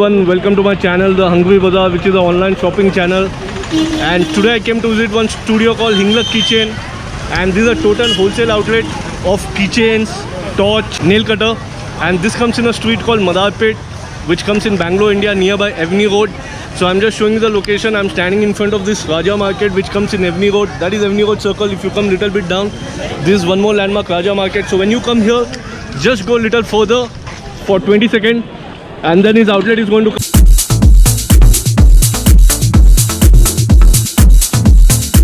everyone, welcome to my channel The Hungry Bazaar, which is an online shopping channel. And today I came to visit one studio called Hinglak Keychain, and this is a total wholesale outlet of keychains, torch, nail cutter, and this comes in a street called Madarpet, which comes in Bangalore, India, nearby Avenue Road. So I'm just showing you the location. I'm standing in front of this Raja Market, which comes in Avenue Road. That is Avenue Road Circle. If you come little bit down, this is one more landmark, Raja Market. So when you come here, just go a little further for 20 seconds, and then his outlet is going to come.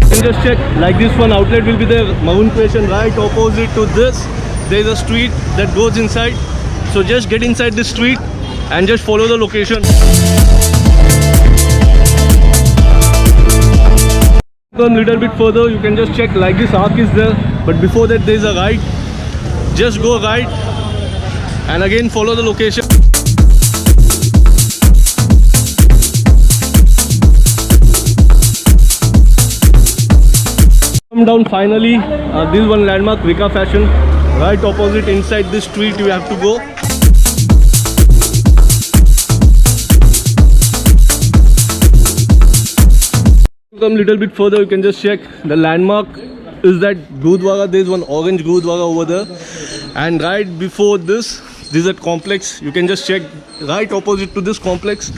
You can just check, like this one outlet will be there, Maroon Creation, right opposite to this. There is a street that goes inside. So just get inside this street and just follow the location. Come a little bit further, you can just check, like this arc is there, but before that there is a right. Just go right and again follow the location. Come down finally. This is one landmark, Rika Fashion, right opposite. Inside this street you have to go. Come little bit further, you can just check, the landmark is that Gurudwara. There is one orange Gurudwara over there, and right before this is a complex. You can just check, right opposite to this complex,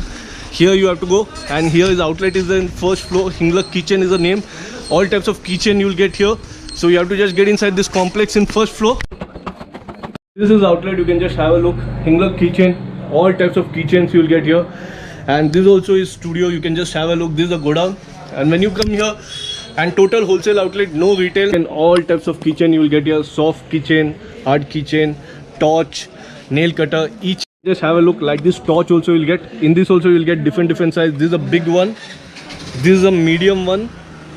here you have to go, and here is outlet is the first floor. Hinglak Keychain is the name. All types of keychain you will get here, so you have to just get inside this complex in first floor. This is outlet, you can just have a look. Hinglak Keychain, all types of keychains you will get here, and this also is studio. You can just have a look. This is a godown, and when you come here, and total wholesale outlet, no retail, and all types of keychain you will get here. Soft keychain, hard keychain, torch, nail cutter, each. Just have a look, like this torch also you'll get. In this also you'll get different size. This is a big one, this is a medium one,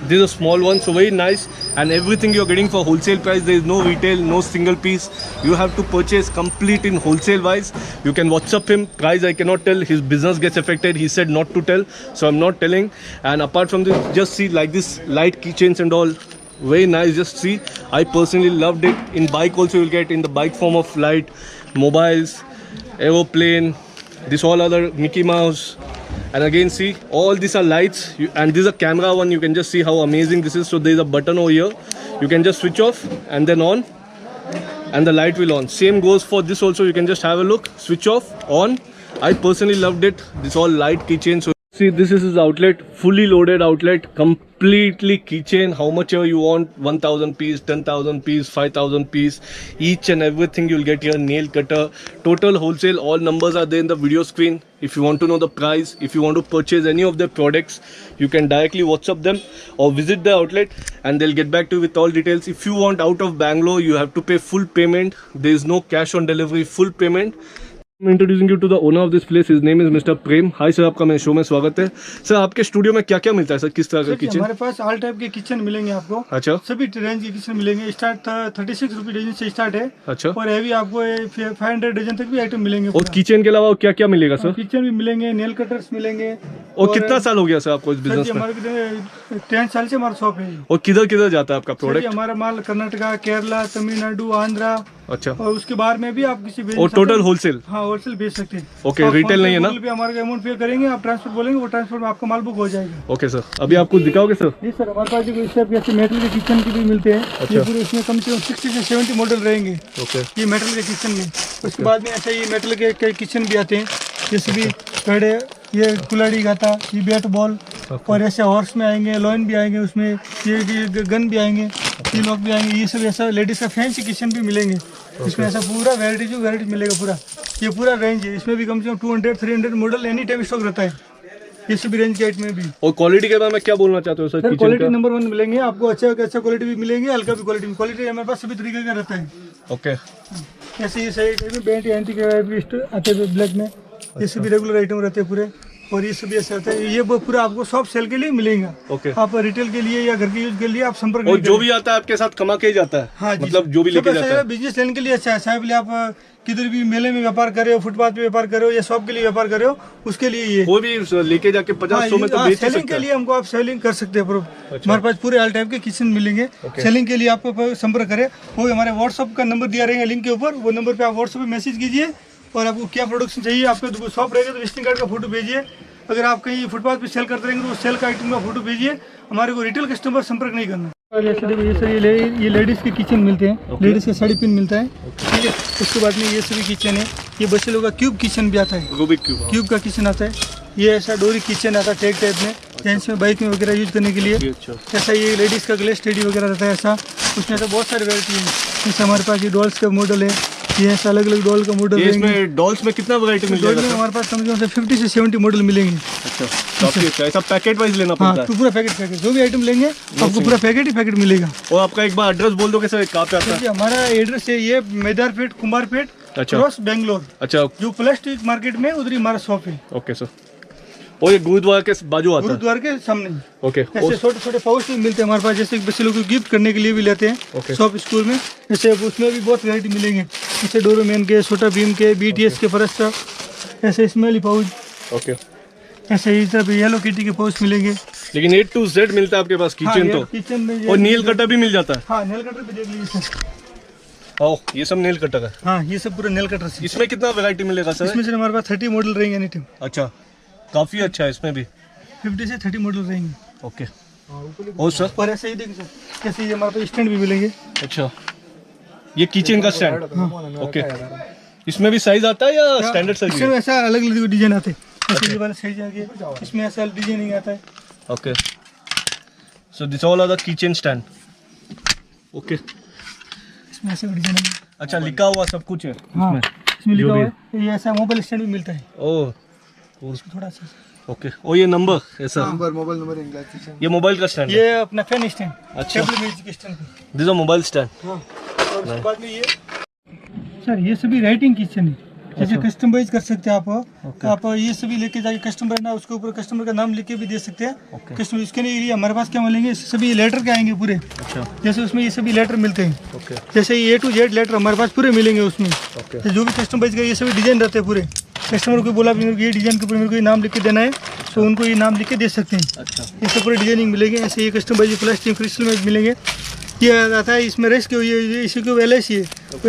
this is a small one. So very nice, and everything you're getting for wholesale price. There is no retail, no single piece. You have to purchase complete in wholesale wise. You can WhatsApp him. Price I cannot tell, his business gets affected. He said not to tell, so I'm not telling. And apart from this, just see, like this light keychains and all, very nice. Just see, I personally loved it. In bike also you'll get, in the bike form of light, mobiles, aeroplane, this all other Mickey Mouse. And again, see, all these are lights, and this is a camera one. You can just see how amazing this is. So there is a button over here, you can just switch off and then on, and the light will on. Same goes for this also. You can just have a look, switch off, on. I personally loved it. This all light keychain. So see, this is his outlet, fully loaded outlet, completely keychain. How much ever you want, 1000 piece, 10,000 piece, 5000 piece, each and everything you'll get here. Nail cutter, total wholesale. All numbers are there in the video screen. If you want to know the price, if you want to purchase any of their products, you can directly WhatsApp them or visit the outlet, and they'll get back to you with all details. If you want out of Bangalore, you have to pay full payment. There is no cash on delivery, full payment. I'm introducing you to the owner of this place. His name is Mr. Prem. Hi sir, आपका मेरे show में स्वागत है. Sir, आपके studio में क्या क्या मिलता है सर? किस तरह का किचन? हमारे पास ऑल टाइप के किचन मिलेंगे आपको. अच्छा. सभी रेंज के किचन मिलेंगे. स्टार्ट 36 रुपए डजन से स्टार्ट है. अच्छा. और हैवी आपको 500 डजन तक भी आइटम मिलेंगे. और किचन के अलावा क्या क्या मिलेगा सर? किचन भी मिलेंगे, नेल कटर्स मिलेंगे. और कितना साल हो गया सर आपको इस बिजनेस में? हमारे 10 साल से हमारा शॉप है. और किधर किधर जाता है आपका प्रोडक्ट? हमारा माल कर्नाटका, केरला, तमिलनाडु, आंध्रा. अच्छा. और उसके बाहर में भी आप किसी और टोटल होलसेल? हाँ, होलसेल बेच सकते हैं. ओके, रिटेल नहीं है ना? हमारे अमाउंट पे करेंगे, आप ट्रांसपोर्ट बोलेंगे, वो ट्रांसपोर्ट में आपका माल बुक हो जाएगा. ओके सर, अभी आपको दिखाओगे सर? जी सर, हमारे पास इस टाइप के मेटल के किचन के भी मिलते हैं. अच्छा. पूरे इसमें कम से कम 60 से 70 मॉडल रहेंगे. ओके. ये मेटल के किचन में. उसके बाद में ऐसे ये मेटल के किचन भी आते हैं, जैसे भी कड़े, ये कुल्हाड़ी गाता, ये बैट बॉल, और ऐसे हॉर्स में आएंगे, लॉइन भी आएंगे, उसमें ये गन भी आएंगे, ये लॉक भी आएंगे. ये सब ऐसा लेडीज का फैंसी किचन भी मिलेंगे. इसमें ऐसा पूरा वैरायटी मिलेगा पूरा. ये पूरा रेंज है. इसमें भी कम से कम 200-300 मॉडल एनी टाइम स्टॉक रहता है. ये सभी रेंज के आइटम में भी. और क्वालिटी के बारे में क्या बोलना चाहते हो सर? क्वालिटी नंबर 1 मिलेंगे आपको. अच्छा क्वालिटी भी मिलेंगे, हल्का भी क्वालिटी हमारे पास सभी तरीके का रहता है. ओके. ऐसे ये साइड बेंट एंटी के आते हैं ब्लैक में. ये सभी रेगुलर आइटम रहते हैं पूरे. और ये सभी ऐसे आता है. ये पूरा आपको शॉप सेल के लिए मिलेगा. ओके. आप रिटेल के लिए या घर के यूज के लिए आप संपर्क. और जो भी आता है आपके साथ कमा के ही जाता है. हाँ, मतलब जो भी लेके जाता है. बिजनेस लेने के लिए अच्छा है. चाहे आप किधर भी मेले में व्यापार करे हो, फुटपाथ पे व्यापार करे हो, या शॉप के लिए व्यापार करे हो, उसके लिए ये कोई भी लेके जाके 50-100 में तो बेच सकते हैं. सेलिंग के लिए हमको आप सेलिंग कर सकते हैं. हमारे पास पूरे ऑल टाइप के किचन मिलेंगे. सेलिंग के लिए आपको संपर्क करें. वो हमारे व्हाट्सएप का नंबर दिया रहेगा लिंक के ऊपर. वो नंबर पे आप व्हाट्सएप पे मैसेज कीजिए, और आपको क्या प्रोडक्शन चाहिए, आपका शॉप रहेगा तो विजिटिंग कार्ड का फोटो भेजिए। अगर आप कहीं फुटपाथ पे सेल करते रहेंगे तो सेल का आइटम का फोटो भेजिए। हमारे को रिटेल कस्टमर संपर्क नहीं करना। और ऐसे देखो ये सर ये लेडीज़ के किचन मिलते हैं, लेडीज़ के साड़ी पिन मिलता है, ठीक है। उसके बाद में ये सभी किचन है, ये बच्चे लोग का क्यूब किचन भी आता है, रूबिक क्यूब का किचन आता है। ये ऐसा डोरी किचन आता है टेक टाइप में, जेंट्स में बाइक में वगैरह यूज करने के लिए। ऐसा ये लेडीज़ का ग्लेस टेडी वगैरह रहता है ऐसा, उसमें ऐसा बहुत सारी वैरायटी है। जैसे हमारे पास ये डॉल्स का मॉडल है, ये ऐसा अलग अलग डॉल का मॉडल है। इसमें डॉल्स में कितना वैरायटी मिल जाएगा? हमारे पास कम से कम 50 से 70 मॉडल मिलेंगे। अच्छा, काफी अच्छा। ऐसा पैकेट वाइज लेना पड़ता है? तो पूरा पैकेट जो भी आइटम लेंगे आपको पूरा पैकेट मिलेगा। और आपका एक बार एड्रेस बोल दो कैसे, कहाँ पे आता है? हमारा एड्रेस है ये मैदारपेट कुमारपेट क्रॉस बेंगलोर। अच्छा, जो प्लास्टिक मार्केट में उधर ही हमारा शॉप है। Okay sir. और ये गुरुद्वारा के बाजू आता है? गुरुद्वारा के सामने। ओके। ऐसे छोटे छोटे पाउच भी मिलते हैं हमारे पास, जैसे बच्चे लोग को गिफ्ट करने के लिए भी लेते हैं शॉप स्कूल में। जैसे उसमें भी बहुत वैरायटी मिलेंगे, जैसे डोरेमोन के, छोटा भीम के, BTS के फरस्ता, ऐसे स्मेली पाउच। ओके। ऐसे ही तरह येलो किटी के पाउच मिलेंगे। लेकिन A to Z मिलता है आपके पास किचन तो? किचन में और नील कटर भी मिल जाता है? हाँ, नेल कटर भी देख लीजिए सर। ओह, ये सब नेल कटर है? हाँ, ये सब पूरा नेल कटर से। इसमें कितना वैरायटी मिलेगा सर? इसमें से हमारे पास 30 मॉडल रहेंगे एनी टाइम। अच्छा, काफी अच्छा है। इसमें भी 50 से 30 मॉडल रहेंगे। ओके। और सर? और ऐसे ही देखिए सर, जैसे ये हमारे पास स्टैंड भी मिलेंगे। अच्छा, ये किचन का स्टैंड? ओके। इसमें भी साइज आता है या स्टैंडर्ड साइज? इसमें ऐसा अलग अलग डिजाइन आते हैं, जैसे ये वाला साइज आ गया, इसमें ऐसा डिजाइनिंग आता है। Okay, so this all are the kitchen stand. Okay, इसमें ऐसा डिजाइन है। अच्छा, लिखा हुआ सब कुछ है हाँ, इसमें लिखा जो हुआ है। ये ऐसा मोबाइल स्टैंड भी मिलता है। ओह, थोड़ा सा। ओके। और ये नंबर ऐसा? Mobile number English. ये मोबाइल का स्टैंड है? ये अपना फैन स्टैंड। अच्छा, टेबल म्यूजिक के stand. This is a mobile stand. हाँ, और उसके बाद में ये सर ये सभी राइटिंग किचन है, जैसे कस्टमाइज कर सकते हैं आप ये सभी लेके जाके कस्टमर है ना, उसके ऊपर कस्टमर का नाम लिख के भी दे सकते हैं। कस्टमर इसके लिए हमारे पास क्या मिलेंगे, सभी लेटर के आएंगे पूरे। अच्छा, जैसे उसमें ये सभी लेटर मिलते हैं। ओके। जैसे ये A to Z लेटर हमारे पास पूरे मिलेंगे उसमें। तो जो भी कस्टमाइज का ये सभी डिजाइन रहते हैं पूरे। कस्टमर को बोला मेरे को ये डिजाइन के ऊपर मेरे को ये नाम लिख के देना है, तो उनको ये नाम लिख के दे सकते हैं। अच्छा, ये सब पूरे डिजाइनिंग मिलेंगे। ऐसे ये कस्टमाइज प्लास्टिक क्रिस्टल में मिलेंगे। ये आता है इसमें रेस के, ये इसी को LS है,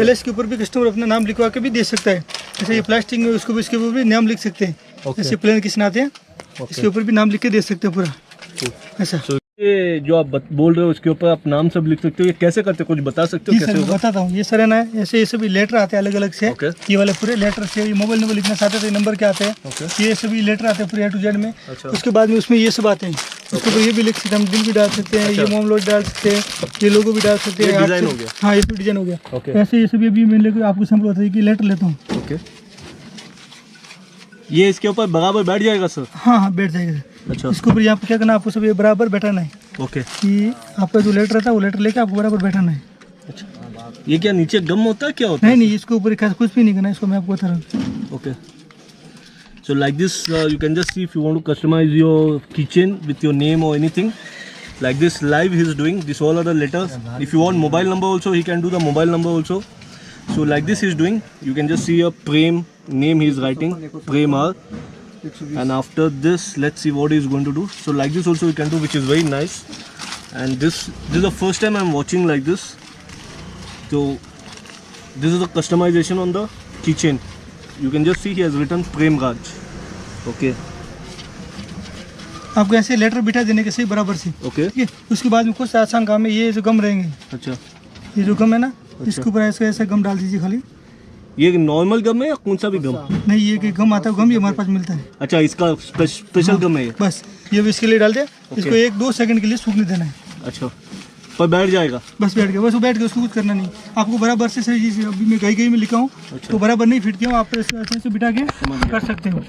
LS के ऊपर भी कस्टमर अपना नाम लिखवा के भी दे सकता है। जैसे ये प्लास्टिक में उसको भी इसके ऊपर भी नाम लिख सकते हैं। जैसे प्लेन किसने आते हैं इसके ऊपर भी नाम लिख के दे सकते हैं पूरा ऐसा। ये जो आप बोल रहे हो उसके ऊपर आप नाम सब लिख सकते हो, ये कैसे करते हो, कुछ बता सकते हो कैसे होगा? बताता हूँ। ये सर है ना, ऐसे ये सभी लेटर आते हैं अलग अलग से। ये वाले पूरे लेटर से ये मोबाइल नंबर लिखना चाहते थे, नंबर क्या आते हैं, ये सभी लेटर आते हैं पूरे A to Z में। उसके बाद में उसमें ये सब आते हैं, उसके ऊपर ये भी लिख सकते हैं, हम दिल भी डाल सकते हैं, ये मोम लोड डाल सकते हैं, ये लोगो भी डाल सकते हैं। डिजाइन हो गया। हाँ, ये भी डिजाइन हो गया। ऐसे ये सभी अभी मैं लेकर आपको सैंपल होता है कि लेटर लेता हूँ। ओके, ये इसके ऊपर बराबर बैठ जाएगा सर? हाँ, बैठ जाएगा। अच्छा, इसके ऊपर यहाँ पे क्या करना है, आपको सब ये बराबर बैठाना है। ओके। कि आपका जो लेटर रहता है वो लेटर लेके आपको बराबर बैठाना है। अच्छा, ये क्या नीचे गम होता है, क्या होता है? नहीं, इसके ऊपर कुछ भी नहीं करना है, इसको मैं आपको बता रहा हूँ। Okay, so like this you can just see if you want to customize your kitchen with your name or anything like this. Live he is doing this, all are the letters. If you want mobile number also, he can do the mobile number also. So like this he is doing. You can just see a Prem name he is writing, Prem R. And after this, let's see what he is going to do. So like this also you can do, which is very nice. And this is the first time I am watching like this. So this is the customization on the kitchen. You can just see he has written Prem Raj. Okay. आपको ऐसे letter बिठा देने के सही बराबर से। Okay. ठीक है, उसके बाद में कुछ आसान काम है, ये जो गम रहेंगे। अच्छा, ये जो गम है ना, इसके ऊपर ऐसे गम डाल दीजिए खाली। ये नॉर्मल गम है या कौन सा भी गम? नहीं, ये कि गम आता है, गम ये हमारे पास मिलता है। अच्छा, इसका स्पेशल गम है ये? बस ये भी इसके लिए डाल दे। इसको 1-2 सेकंड के लिए सूखने देना है। अच्छा, पर बैठ जाएगा? बस बैठ गया, बस वो बैठ गया, उसको कुछ करना नहीं। आपको बराबर से सही चीज़, अभी मैं कहीं में लिखा हूँ तो बराबर नहीं फिट किया, आप ऐसे बिठा के कर सकते हो।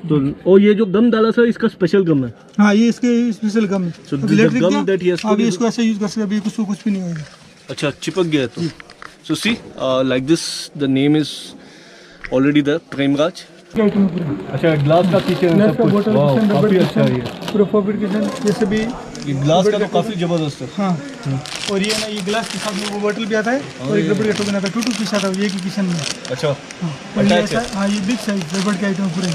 तो और ये जो गम डाला सर, इसका स्पेशल गम है? हाँ, ये इसके स्पेशल गम है। So this is the gum that he has put अभी in? इसको ऐसे यूज कर सकते, अभी कुछ भी नहीं होगा। अच्छा, चिपक गया तो। So see, like this, the name is already there, Prem Raj. अच्छा, ग्लास का किचन है सब कुछ। वाह, काफी अच्छा है ये। पूरा फॉरवर्ड किचन, जैसे भी ये ग्लास का तो काफी जबरदस्त है। हाँ, और ये ना, ये ग्लास के साथ में वो बोतल भी आता है और एक रबड़ का टोकन आता है, 2 पीस आता है ये की किचन में। अच्छा, और ये ऐसा, हाँ, ये बिग साइज रबड़ के आइटम पूरे।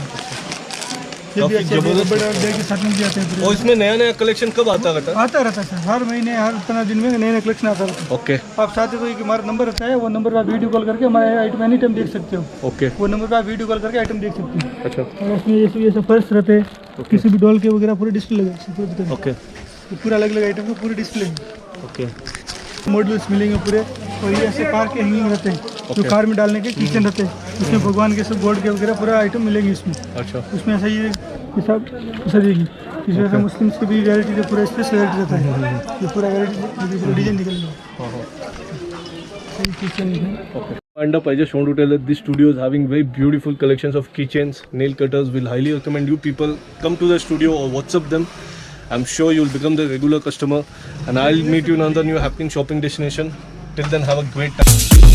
ये भी काफी अच्छे जबरदस्त बड़े और बैग के साथ में भी आते हैं पूरे। और इसमें नया नया कलेक्शन कब आता रहता है? आता रहता है सर, हर महीने हर 15 दिन में नए नए कलेक्शन आता रहता है। ओके आप चाहते तो एक हमारा नंबर रहता है, वो नंबर पर आप वीडियो कॉल करके हमारे आइटम एनी टाइम देख सकते हो। ओके वो नंबर पर आप वीडियो कॉल करके आइटम देख सकते हो। अच्छा और इसमें ये सब पर्स रहते हैं, किसी भी डॉल के वगैरह पूरे डिस्प्ले लगे। ओके ये पूरा अलग अलग आइटम का पूरे डिस्प्ले ओके मॉडल्स मिलेंगे पूरे। और ये ऐसे कार के हैंगिंग रहते हैं, जो कार में डालने के किचन रहते हैं, उसमें भगवान के सब गॉड के वगैरह पूरा आइटम मिलेंगे इसमें। अच्छा उसमें ऐसा ये सब सजेगी, इसमें ऐसा मुस्लिम्स की भी वैरायटी है, पूरा स्पेशल वैरायटी रहता है। ये पूरा वैरायटी पूरा डिजाइन निकलेगा। किचन है And up, I just want to tell that this studio is having very beautiful collections of keychains, nail cutters. Will highly recommend you people come to the studio or WhatsApp them. I'm sure you'll become the regular customer, and I'll meet you in another new happening shopping destination. Till then, have a great time.